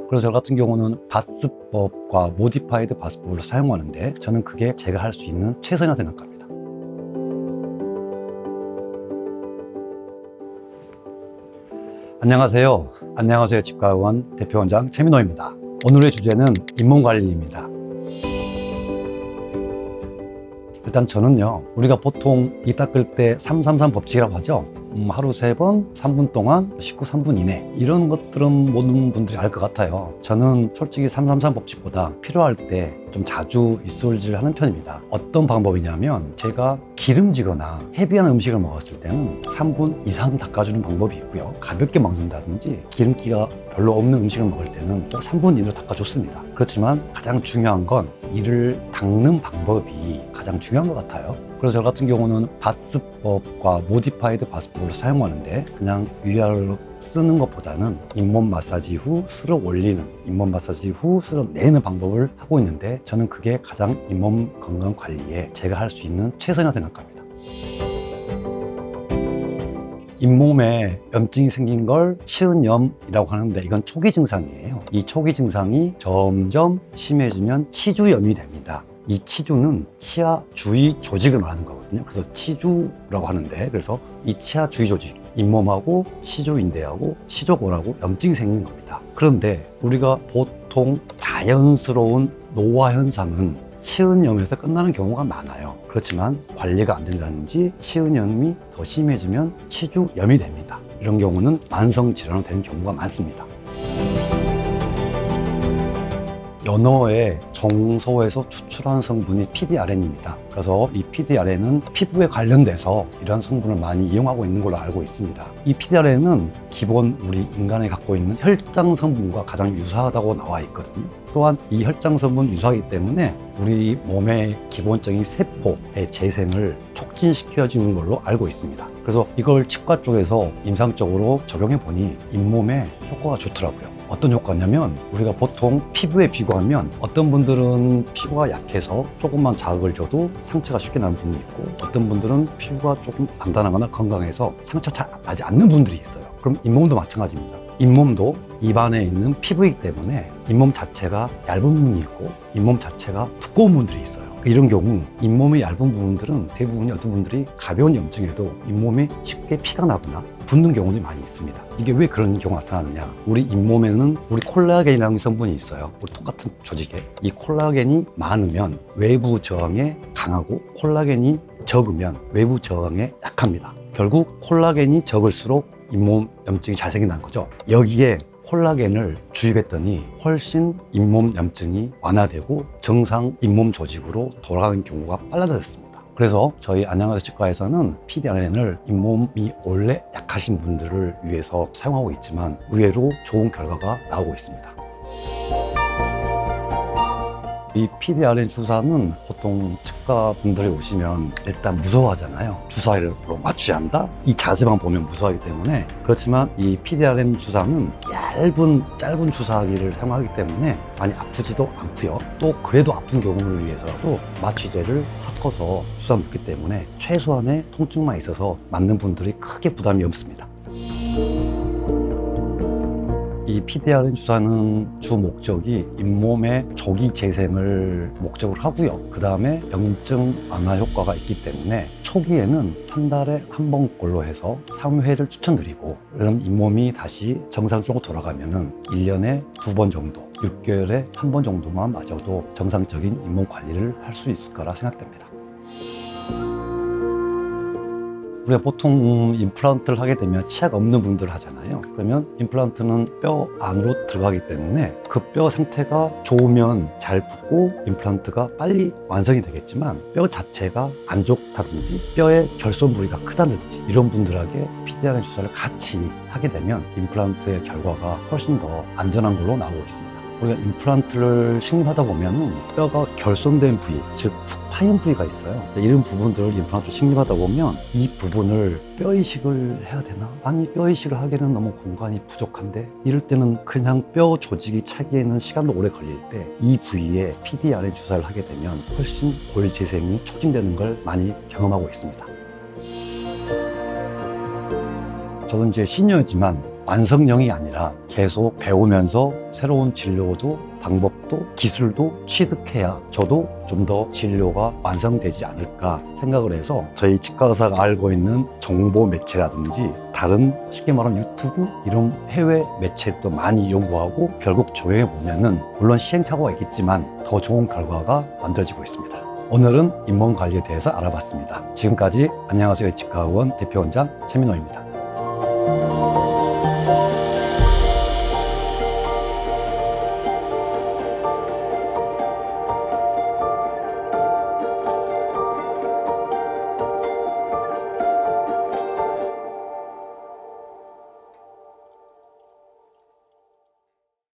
그래서 저 같은 경우는 바스법과 모디파이드 바스법을 사용하는데 저는 그게 제가 할 수 있는 최선이라고 생각합니다. 안녕하세요. 치과의원 대표원장 최민호입니다. 오늘의 주제는 잇몸관리입니다. 일단 저는요, 우리가 보통 이 닦을 때 333 법칙이라고 하죠. 하루 3번 3분 동안 씻고 3분 이내, 이런 것들은 모든 분들이 알 것 같아요. 저는 솔직히 333 법칙보다 필요할 때 좀 자주 이솔질하는 편입니다. 어떤 방법이냐면, 제가 기름지거나 헤비한 음식을 먹었을 때는 3분 이상 닦아주는 방법이 있고요. 가볍게 먹는다든지 기름기가 별로 없는 음식을 먹을 때는 3분 이내로 닦아줬습니다. 그렇지만 가장 중요한 건 이를 닦는 방법이 가장 중요한 것 같아요. 그래서 저 같은 경우는 바스법과 모디파이드 바스법을 사용하는데, 그냥 위아래로 쓰는 것보다는 잇몸 마사지 후 쓸어 올리는, 잇몸 마사지 후 쓸어 내는 방법을 하고 있는데, 저는 그게 가장 잇몸 건강 관리에 제가 할 수 있는 최선이라고 생각합니다. 잇몸에 염증이 생긴 걸 치은염이라고 하는데, 이건 초기 증상이에요. 이 초기 증상이 점점 심해지면 치주염이 됩니다. 이 치주는 치아 주위 조직을 말하는 거거든요. 그래서 치주라고 하는데, 그래서 이 치아 주위 조직, 잇몸하고 치주인대하고 치조골하고 염증이 생기는 겁니다. 그런데 우리가 보통 자연스러운 노화 현상은 치은염에서 끝나는 경우가 많아요. 그렇지만 관리가 안 된다든지 치은염이 더 심해지면 치주염이 됩니다. 이런 경우는 만성 질환으로 되는 경우가 많습니다. 연어의 정소에서 추출한 성분이 PDRN입니다. 그래서 이 PDRN은 피부에 관련돼서 이런 성분을 많이 이용하고 있는 걸로 알고 있습니다. 이 PDRN은 기본 우리 인간이 갖고 있는 혈장 성분과 가장 유사하다고 나와 있거든요. 또한 이 혈장 성분 유사하기 때문에 우리 몸의 기본적인 세포의 재생을 촉진시켜주는 걸로 알고 있습니다. 그래서 이걸 치과 쪽에서 임상적으로 적용해 보니 잇몸에 효과가 좋더라고요. 어떤 효과냐면, 우리가 보통 피부에 비교하면 어떤 분들은 피부가 약해서 조금만 자극을 줘도 상처가 쉽게 나는 분이 있고, 어떤 분들은 피부가 조금 단단하거나 건강해서 상처 잘 나지 않는 분들이 있어요. 그럼 잇몸도 마찬가지입니다. 잇몸도 입안에 있는 피부이기 때문에 잇몸 자체가 얇은 부분이 있고 잇몸 자체가 두꺼운 분들이 있어요. 이런 경우 잇몸이 얇은 부분들은 대부분이, 어떤 분들이 가벼운 염증에도 잇몸에 쉽게 피가 나거나 붓는 경우도 많이 있습니다. 이게 왜 그런 경우가 나타나느냐, 우리 잇몸에는 우리 콜라겐이라는 성분이 있어요. 우리 똑같은 조직에 이 콜라겐이 많으면 외부 저항에 강하고, 콜라겐이 적으면 외부 저항에 약합니다. 결국 콜라겐이 적을수록 잇몸 염증이 잘 생긴다는 거죠. 여기에 콜라겐을 주입했더니 훨씬 잇몸 염증이 완화되고 정상 잇몸 조직으로 돌아가는 경우가 빨라졌습니다. 그래서 저희 안녕하세요 치과에서는 PDRN을 잇몸이 원래 약하신 분들을 위해서 사용하고 있지만 의외로 좋은 결과가 나오고 있습니다. 이 PDRN 주사는 보통 치과 분들이 오시면 일단 무서워하잖아요. 주사로 맞춰야 한다? 이 자세만 보면 무서워하기 때문에. 그렇지만 이 PDRN 주사는 짧은 주사기를 사용하기 때문에 많이 아프지도 않고요. 또 그래도 아픈 경우를 위해서라도 마취제를 섞어서 주사 놓기 때문에 최소한의 통증만 있어서 맞는 분들이 크게 부담이 없습니다. 이 PDRN 주사는 주 목적이 잇몸의 조기 재생을 목적으로 하고요. 그 다음에 염증 완화 효과가 있기 때문에 초기에는 한 달에 한 번꼴로 해서 3회를 추천드리고, 이런 잇몸이 다시 정상적으로 돌아가면은 1년에 2번 정도, 6개월에 한 번 정도만 맞아도 정상적인 잇몸 관리를 할 수 있을 거라 생각됩니다. 우리가 보통 임플란트를 하게 되면 치아가 없는 분들 하잖아요. 그러면 임플란트는 뼈 안으로 들어가기 때문에 그 뼈 상태가 좋으면 잘 붙고 임플란트가 빨리 완성이 되겠지만, 뼈 자체가 안 좋다든지 뼈의 결손 부위가 크다든지 이런 분들에게 PDRN 주사를 같이 하게 되면 임플란트의 결과가 훨씬 더 안전한 걸로 나오고 있습니다. 우리가 임플란트를 식립하다 보면 뼈가 결손된 부위, 즉 푹 파인 부위가 있어요. 이런 부분들을 임플란트를 식립하다 보면 이 부분을 뼈 이식을 해야 되나? 아니, 뼈 이식을 하기에는 너무 공간이 부족한데, 이럴 때는 그냥 뼈 조직이 차기에는 시간도 오래 걸릴 때 이 부위에 PDRN 주사를 하게 되면 훨씬 골 재생이 촉진되는 걸 많이 경험하고 있습니다. 저도 이제 시니어지만 완성형이 아니라 계속 배우면서 새로운 진료도 방법도 기술도 취득해야 저도 좀 더 진료가 완성되지 않을까 생각을 해서 저희 치과 의사가 알고 있는 정보 매체라든지 다른 쉽게 말하면 유튜브 이런 해외 매체도 많이 연구하고 결국 적용해 보면은 물론 시행착오가 있겠지만 더 좋은 결과가 만들어지고 있습니다. 오늘은 잇몸 관리에 대해서 알아봤습니다. 지금까지 안녕하세요 치과의원 대표원장 최민호입니다.